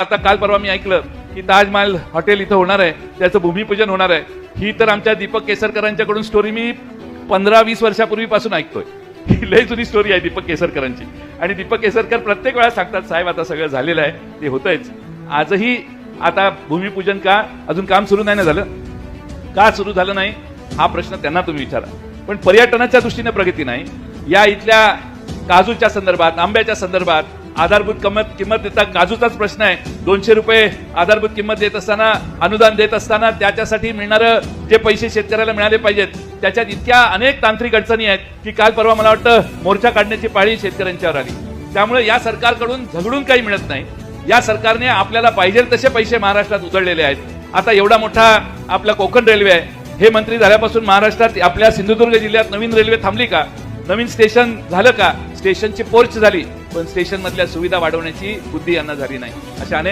आता काल परवा मी ऐकलं की ताजमहल हॉटेल इथं होणार आहे, त्याचं भूमिपूजन होणार आहे. ही तर आमच्या दीपक केसरकरांच्याकडून स्टोरी मी 15-20 वर्षापूर्वीपासून ऐकतोय. ही लय जुनी स्टोरी आहे दीपक केसरकरांची. आणि दीपक केसरकर प्रत्येक वेळा सांगतात, साहेब आता सगळं झालेलं आहे, ते होतंयच. आजही आता भूमिपूजन का अजून काम सुरू नाही ना झालं, का सुरू झालं नाही हा प्रश्न त्यांना तुम्ही विचारा. पण पर्यटनाच्या दृष्टीने प्रगती नाही. या इथल्या काजूच्या संदर्भात, आंब्याच्या संदर्भात आधारभूत किंमत देता, काजूचाच प्रश्न आहे. 200 रुपये आधारभूत किंमत देत असताना, अनुदान देत असताना त्याच्यासाठी मिळणारं जे पैसे शेतकऱ्याला मिळाले पाहिजेत, त्याच्यात इतक्या अनेक तांत्रिक अडचणी आहेत की काल परवा मला वाटतं मोर्चा काढण्याची पाळी शेतकऱ्यांच्यावर आली. त्यामुळे या सरकारकडून झगडून काही मिळत नाही. या सरकारने आपल्याला पाहिजे तसे पैसे महाराष्ट्रात उचललेले आहेत. आता एवढा मोठा आपला कोकण रेल्वे आहे, हे मंत्री झाल्यापासून महाराष्ट्रात आपल्या सिंधुदुर्ग जिल्ह्यात नवीन रेल्वे थांबली का? नवीन स्टेशन झालं का? स्टेशनची पोर्च झाली, पण स्टेशन मधल्या सुविधा वाढवण्याची बुद्धी यांना झाली नाही. अशा अनेक